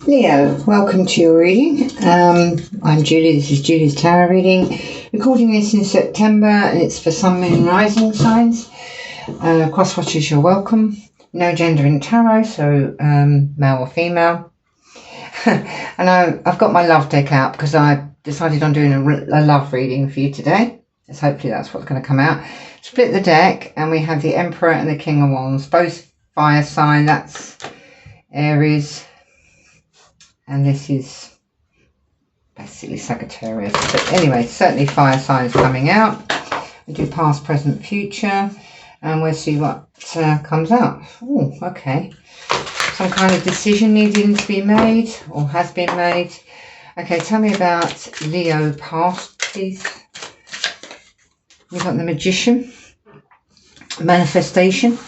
Leo, welcome to your reading. I'm Julie, this is Julie's Tarot reading. Recording this in September and it's for Sun, Moon, Rising signs. Cross-watchers, you're welcome. No gender in tarot, so male or female. And I've got my love deck out because I decided on doing a love reading for you today. So hopefully that's what's going to come out. Split the deck and we have the Emperor and the King of Wands, both fire sign. That's Aries. And this is basically Sagittarius. But anyway, certainly fire signs coming out. We do past, present, future. And we'll see what comes out. Oh, okay. Some kind of decision needing to be made or has been made. Okay, tell me about Leo past, please. We've got the Magician. Manifestation.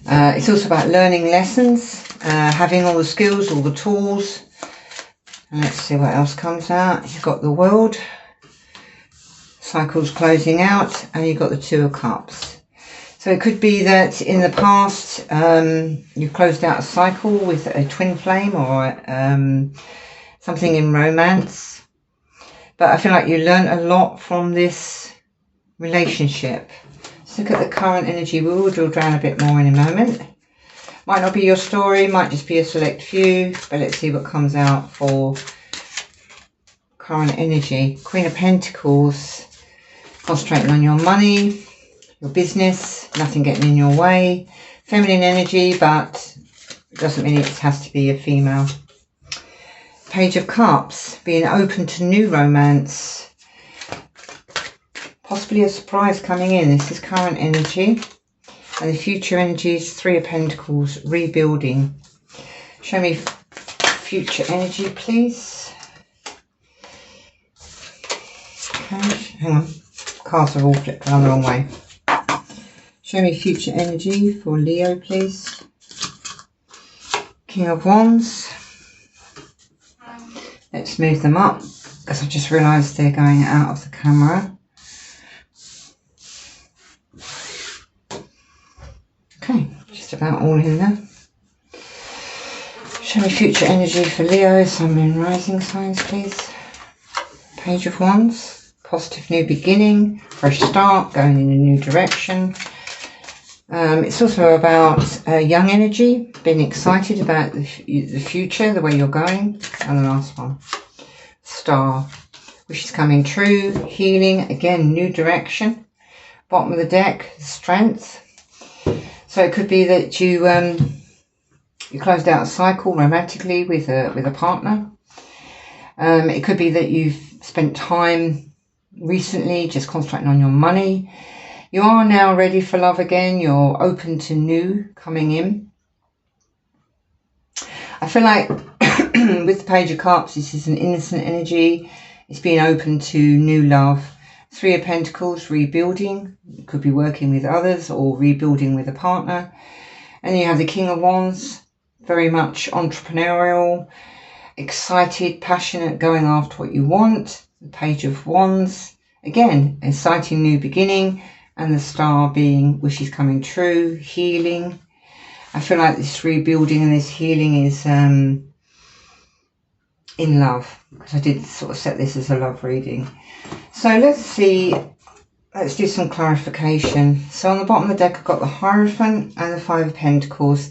It's also about learning lessons. Having all the skills, all the tools. Let's see what else comes out. You've got the World, cycles closing out, and you've got the Two of Cups. So it could be that in the past you've closed out a cycle with a twin flame or something in romance. But I feel like you learned a lot from this relationship. Let's look at the current energy. We will drill down a bit more in a moment. Might not be your story, might just be a select few, but let's see what comes out for current energy. Queen of Pentacles, concentrating on your money, your business, nothing getting in your way. Feminine energy, but it doesn't mean it has to be a female. Page of Cups, being open to new romance. Possibly a surprise coming in. This is current energy. And the future energy is Three of Pentacles, rebuilding. Show me future energy, please. Okay, hang on. Cards are all flipped around the wrong way. Show me future energy for Leo, please. King of Wands. Let's move them up because I just realised they're going out of the camera. Okay, just about all in there. Show me future energy for Leo, Sun, Moon, Rising signs, please. Page of Wands, positive new beginning, fresh start, going in a new direction. It's also about young energy, being excited about the future, the way you're going. And the last one, Star, wishes coming true, healing, again, new direction. Bottom of the deck, strength. So it could be that you closed out a cycle romantically with a partner. It could be that you've spent time recently just concentrating on your money. You are now ready for love again. You're open to new coming in. I feel like with the Page of Cups, this is an innocent energy. It's being open to new love. Three of Pentacles, rebuilding. You could be working with others or rebuilding with a partner. And you have the King of Wands, very much entrepreneurial, excited, passionate, going after what you want. The Page of Wands, again, exciting new beginning. And the Star being wishes coming true, healing. I feel like this rebuilding and this healing is in love. Because I did sort of set this as a love reading. So let's see, let's do some clarification. So on the bottom of the deck, I've got the Hierophant and the Five of Pentacles.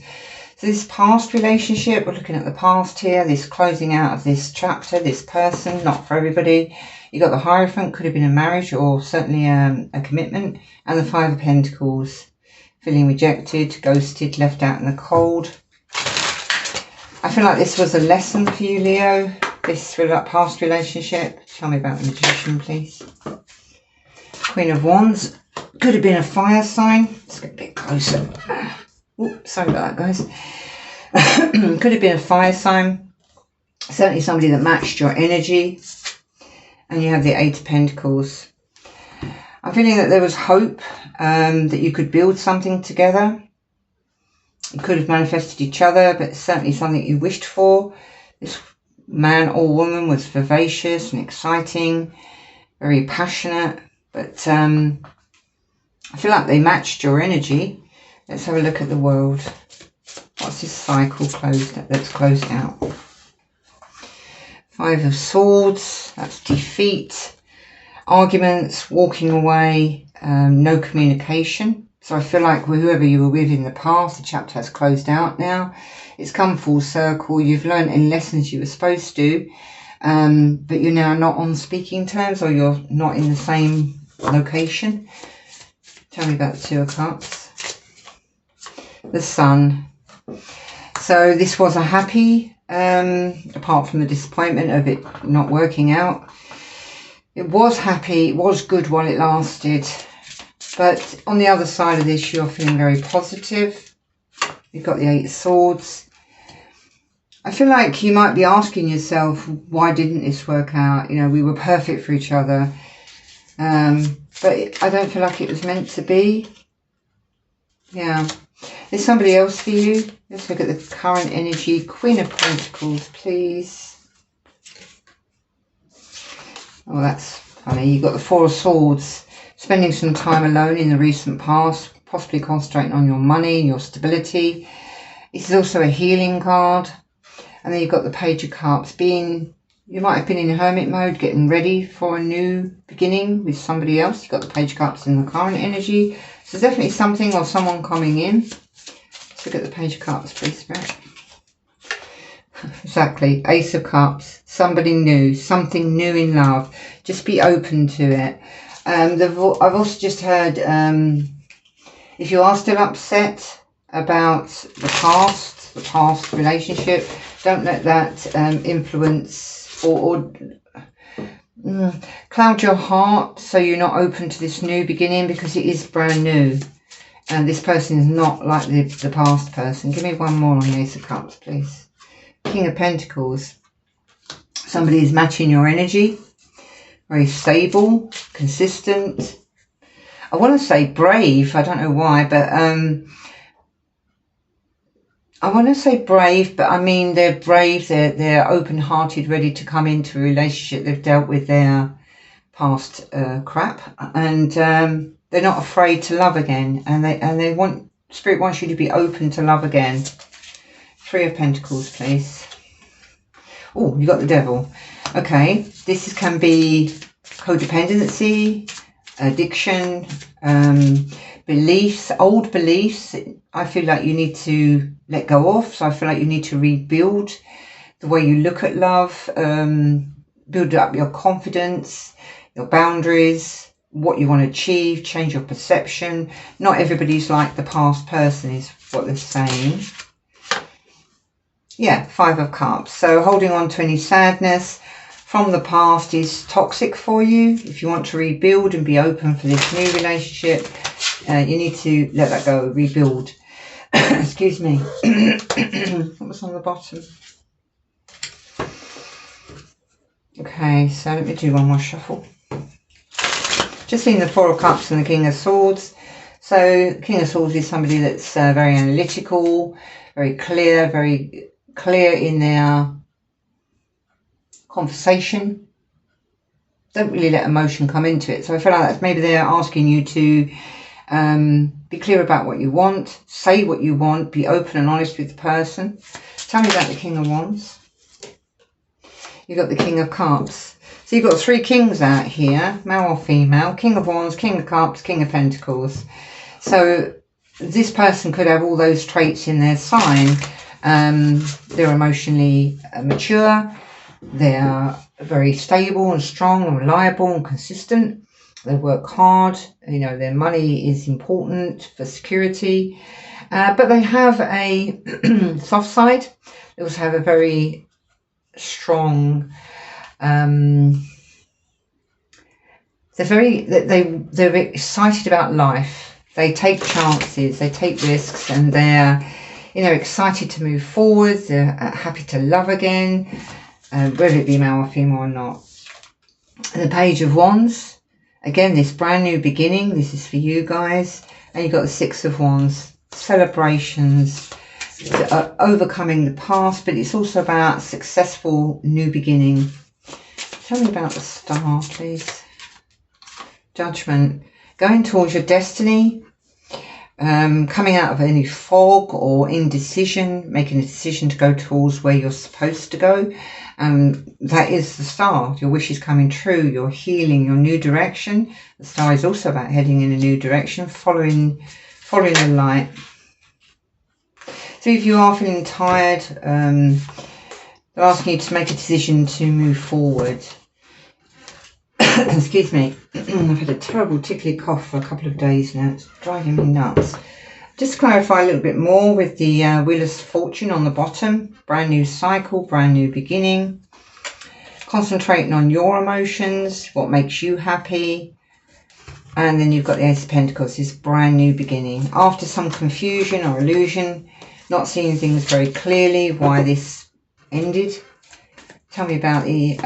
So this past relationship, we're looking at the past here, this closing out of this chapter, this person, not for everybody. You got the Hierophant, could have been a marriage or certainly a commitment. And the Five of Pentacles, feeling rejected, ghosted, left out in the cold. I feel like this was a lesson for you, Leo. This past relationship. Tell me about the Magician, please. Queen of Wands. Could have been a fire sign. Let's get a bit closer. Oops, sorry about that, guys. Could have been a fire sign. Certainly somebody that matched your energy. And you have the Eight of Pentacles. I'm feeling that there was hope that you could build something together. You could have manifested each other, but it's certainly something you wished for. This man or woman was vivacious and exciting, very passionate, but I feel like they matched your energy. Let's have a look at the World. What's this cycle that's closed out? Five of Swords, that's defeat, arguments, walking away, no communication. So I feel like whoever you were with in the past, the chapter has closed out now. It's come full circle. You've learned any lessons you were supposed to, but you're now not on speaking terms, or you're not in the same location. Tell me about the Two of Cups. The Sun. So this was a happy, apart from the disappointment of it not working out. It was happy, it was good while it lasted. But on the other side of this, you're feeling very positive. You've got the Eight of Swords. I feel like you might be asking yourself, why didn't this work out? You know, we were perfect for each other. But I don't feel like it was meant to be. Yeah. There's somebody else for you. Let's look at the current energy. Queen of Pentacles, please. Oh, that's funny. You've got the Four of Swords. Spending some time alone in the recent past, possibly concentrating on your money, your stability. This is also a healing card. And then you've got the Page of Cups. You might have been in hermit mode, getting ready for a new beginning with somebody else. You've got the Page of Cups in the current energy. So there's definitely something or someone coming in. Let's look at the Page of Cups, please, Spirit. Exactly. Ace of Cups. Somebody new. Something new in love. Just be open to it. I've also just heard, if you are still upset about the past relationship, don't let that influence or cloud your heart, so you're not open to this new beginning, because it is brand new. And this person is not like the past person. Give me one more on the Ace of Cups, please. King of Pentacles. Somebody is matching your energy. Very stable, consistent. I want to say brave. I don't know why, but I want to say brave, but I mean they're brave. They're open-hearted, ready to come into a relationship. They've dealt with their past crap, and they're not afraid to love again. And they want, Spirit wants you to be open to love again. Three of Pentacles, please. Oh, you got the Devil. Okay, this can be codependency, addiction, beliefs, old beliefs. I feel like you need to let go of. So I feel like you need to rebuild the way you look at love, build up your confidence, your boundaries, what you want to achieve, change your perception. Not everybody's like the past person is what they're saying. Yeah, Five of Cups. So holding on to any sadness from the past is toxic for you. If you want to rebuild and be open for this new relationship, you need to let that go, rebuild. Excuse me. What was on the bottom? Okay, so let me do one more shuffle. Just seen the Four of Cups and the King of Swords. So King of Swords is somebody that's very analytical, very clear in their conversation. Don't really let emotion come into it. So I feel like that's maybe they're asking you to be clear about what you want, say what you want, be open and honest with the person. Tell me about the King of Wands. You've got the King of Cups. So you've got three kings out here, male or female. King of Wands, King of Cups, King of Pentacles. So this person could have all those traits in their sign. They're emotionally mature. They're very stable and strong and reliable and consistent. They work hard. You know, their money is important for security. But they have a soft side. They also have a very strong... they're excited about life. They take chances. They take risks, and they're, you know, excited to move forward. They're happy to love again, whether it be male or female or not. And the Page of Wands, again, this brand new beginning. This is for you guys. And you've got the Six of Wands, celebrations, overcoming the past, but it's also about successful new beginning. Tell me about the Star, please. Judgment. Going towards your destiny. coming out of any fog or indecision, making a decision to go towards where you're supposed to go. That is the star. Your wish is coming true, your healing, your new direction. The star is also about heading in a new direction, following the light. So if you are feeling tired, they're asking you to make a decision to move forward. Excuse me, I've had a terrible tickly cough for a couple of days now. It's driving me nuts. Just to clarify a little bit more with the Wheel of Fortune on the bottom. Brand new cycle, brand new beginning. Concentrating on your emotions, what makes you happy. And then you've got the Ace of Pentacles, this brand new beginning. After some confusion or illusion, not seeing things very clearly, why this ended. Tell me about the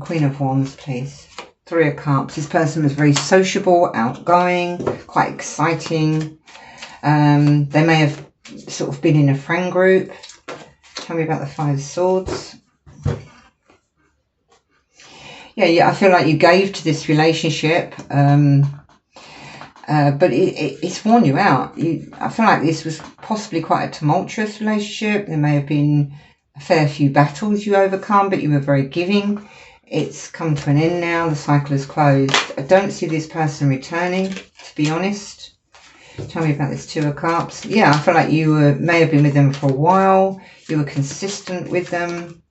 Queen of Wands, please. Three of Cups. This person was very sociable, outgoing, quite exciting. They may have sort of been in a friend group. Tell me about the Five of Swords. Yeah, I feel like you gave to this relationship, but it's worn you out. I feel like this was possibly quite a tumultuous relationship. There may have been a fair few battles you overcome, but you were very giving. It's come to an end now. The cycle is closed. I don't see this person returning, to be honest. Tell me about this Two of Cups. Yeah, I feel like you may have been with them for a while. You were consistent with them.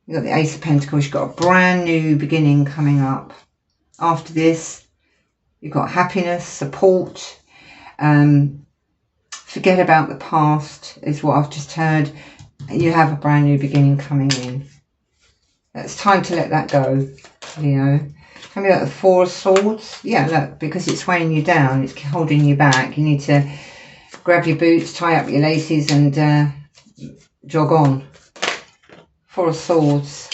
You've got the Ace of Pentacles. You've got a brand new beginning coming up. After this, you've got happiness, support. Forget about the past is what I've just heard. You have a brand new beginning coming in. It's time to let that go, Leo. Tell me about the Four of Swords. Yeah, look, because it's weighing you down, it's holding you back. You need to grab your boots, tie up your laces and jog on. Four of Swords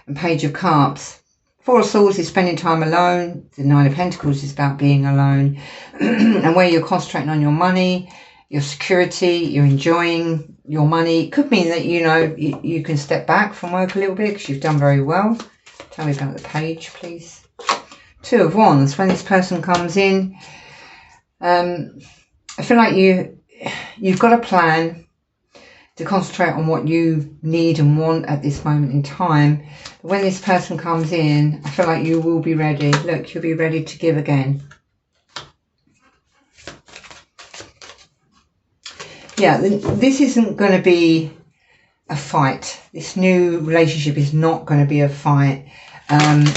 and Page of Cups. Four of Swords is spending time alone. The Nine of Pentacles is about being alone. And where you're concentrating on your money, your security, you're enjoying your money. It could mean that, you know, you can step back from work a little bit because you've done very well. Tell me about the Page, please. Two of Wands. When this person comes in, I feel like you've got a plan to concentrate on what you need and want at this moment in time. But when this person comes in, I feel like you will be ready. Look, you'll be ready to give again. Yeah, this isn't going to be a fight. This new relationship is not going to be a fight.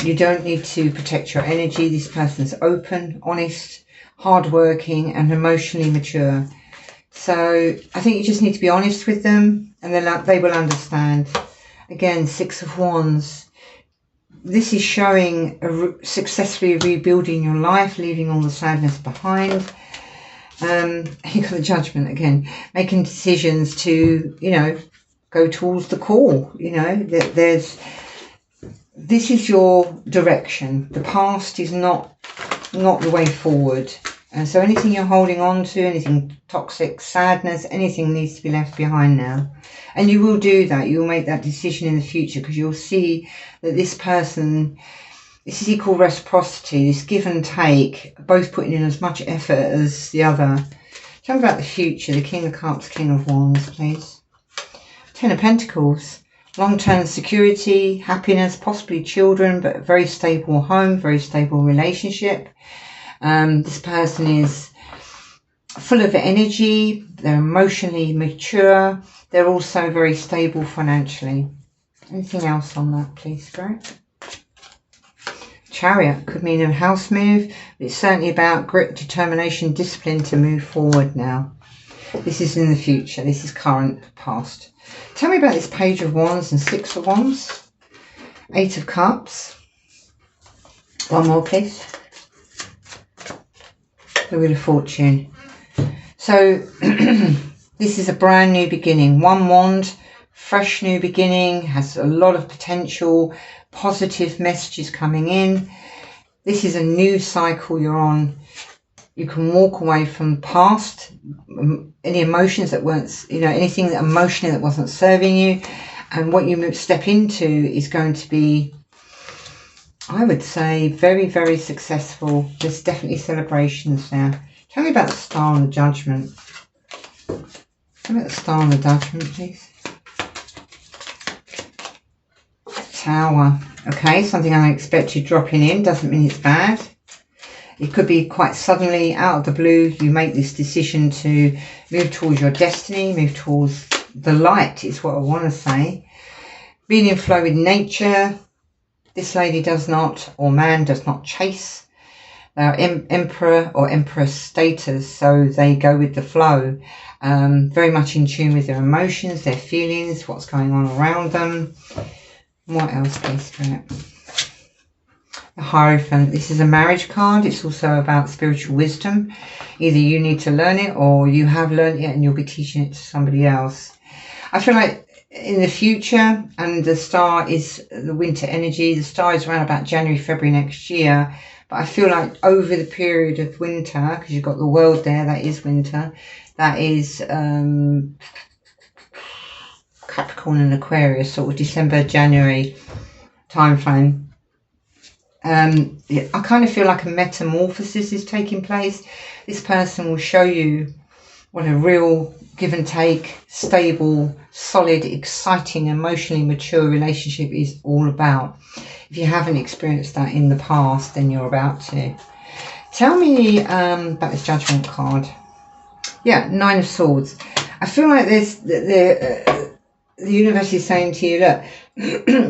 You don't need to protect your energy. This person's open, honest, hardworking and emotionally mature. So I think you just need to be honest with them and they will understand. Again, Six of Wands. This is showing successfully rebuilding your life, leaving all the sadness behind. You got the Judgment again, making decisions to, you know, go towards the call. You know, this is your direction. The past is not the way forward. And so anything you're holding on to, anything toxic, sadness, anything needs to be left behind now. And you will do that. You will make that decision in the future because you'll see that this person, this is equal reciprocity, this give and take, both putting in as much effort as the other. Tell me about the future, the King of Cups, King of Wands, please. Ten of Pentacles, long-term security, happiness, possibly children, but a very stable home, very stable relationship. This person is full of energy, they're emotionally mature, they're also very stable financially. Anything else on that, please, Spirit? Chariot could mean a house move, but it's certainly about grit, determination, discipline to move forward now. This is in the future, this is current, past. Tell me about this Page of Wands and Six of Wands. Eight of Cups. One more, please. The Wheel of Fortune. So this is a brand new beginning. One wand, fresh new beginning, has a lot of potential, positive messages coming in. This is a new cycle you're on. You can walk away from the past, any emotions that weren't, you know, anything that emotionally that wasn't serving you. And what you step into is going to be, I would say, very, very successful. There's definitely celebrations now. Tell me about the Star and the Judgment. Tell me about the Star and the Judgment, please. Tower. Okay, something unexpected dropping in. Doesn't mean it's bad. It could be quite suddenly, out of the blue, you make this decision to move towards your destiny, move towards the light is what I want to say. Being in flow with nature. This lady does not, or man does not chase. They are emperor or empress status, so they go with the flow. Very much in tune with their emotions, their feelings, what's going on around them. What else, please, Spirit? The Hierophant. This is a marriage card. It's also about spiritual wisdom. Either you need to learn it or you have learned it and you'll be teaching it to somebody else. I feel like in the future, and the Star is the winter energy. The Star is around about January, February next year. But I feel like over the period of winter, because you've got the world there, that is winter. That is Capricorn and Aquarius, sort of December, January time frame. I kind of feel like a metamorphosis is taking place. This person will show you what a real give and take, stable, solid, exciting, emotionally mature relationship is all about. If you haven't experienced that in the past, then you're about to. Tell me about this Judgment card. Yeah, Nine of Swords. I feel like there's the universe is saying to you, look,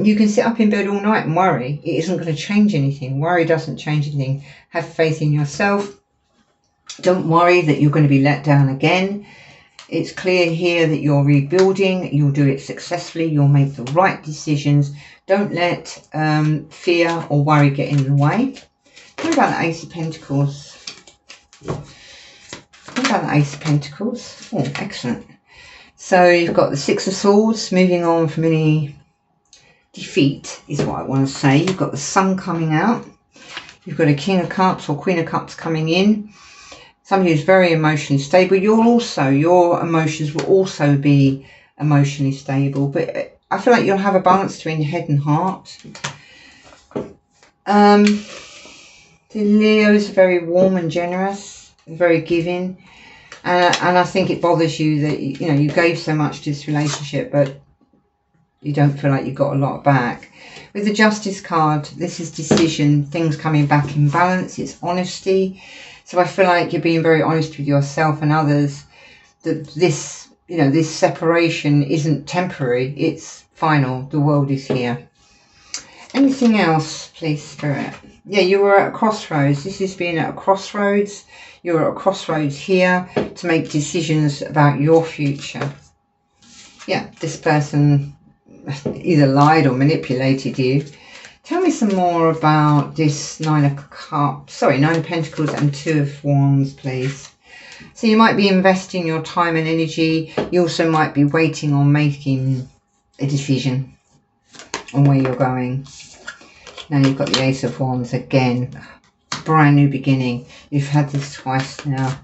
you can sit up in bed all night and worry. It isn't going to change anything. Worry doesn't change anything. Have faith in yourself. Don't worry that you're going to be let down again. It's clear here that you're rebuilding. You'll do it successfully. You'll make the right decisions. Don't let fear or worry get in the way. What about the Ace of Pentacles? What about the Ace of Pentacles? Oh, excellent. So you've got the Six of Swords, moving on from any defeat is what I want to say. You've got the Sun coming out. You've got a King of Cups or Queen of Cups coming in. Somebody who's very emotionally stable. Your emotions will also be emotionally stable. But I feel like you'll have a balance between head and heart. The Leos are very warm and generous, very giving. And I think it bothers you that, you gave so much to this relationship, but you don't feel like you got a lot back. With the Justice card, this is decision, things coming back in balance. It's honesty. So I feel like you're being very honest with yourself and others that this, this separation isn't temporary. It's final. The world is here. Anything else, please, Spirit? Yeah, you were at a crossroads. This is being at a crossroads. You're at a crossroads here to make decisions about your future. Yeah, this person either lied or manipulated you. Tell me some more about this Nine of Pentacles and Two of Wands, please. So you might be investing your time and energy. You also might be waiting on making a decision on where you're going. Now you've got the Ace of Wands again. Brand new beginning. You've had this twice now.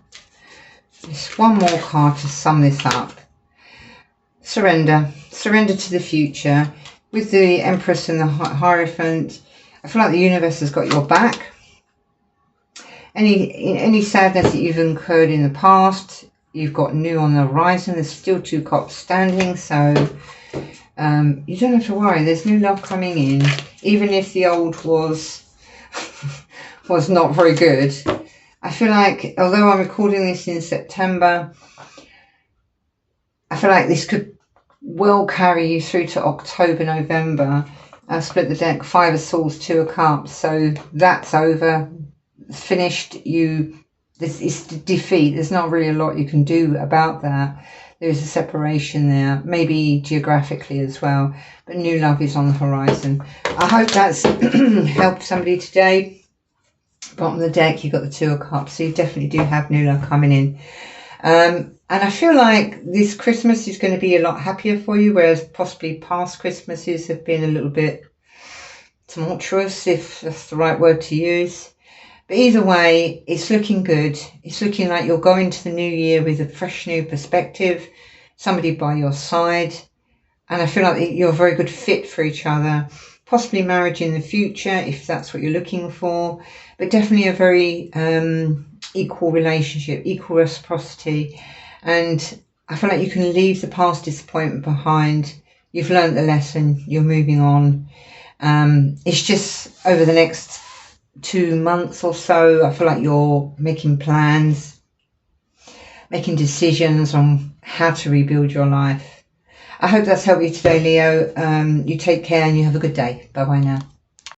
Just one more card to sum this up. Surrender. Surrender to the future. With the Empress and the Hierophant, I feel like the universe has got your back. Any sadness that you've incurred in the past, you've got new on the horizon. There's still two cups standing, so you don't have to worry. There's new love coming in, even if the old was not very good. I feel like, although I'm recording this in September, I feel like this could well carry you through to October, November. I split the deck, Five of Swords, Two of Cups. So that's over, finished. This is defeat. There's not really a lot you can do about that. There's a separation there, maybe geographically as well. But new love is on the horizon. I hope that's helped somebody today. Bottom of the deck, you've got the Two of Cups. So you definitely do have new love coming in. And I feel like this Christmas is going to be a lot happier for you, whereas possibly past Christmases have been a little bit tumultuous, if that's the right word to use. But either way, it's looking good. It's looking like you'll go into the new year with a fresh new perspective, somebody by your side. And I feel like you're a very good fit for each other. Possibly marriage in the future, if that's what you're looking for. But definitely a very equal relationship, equal reciprocity, and I feel like you can leave the past disappointment behind. You've learned the lesson, you're moving on. It's just over the next 2 months or so, I feel like you're making plans, making decisions on how to rebuild your life. I hope that's helped you today, Leo. You take care and you have a good day. Bye bye now.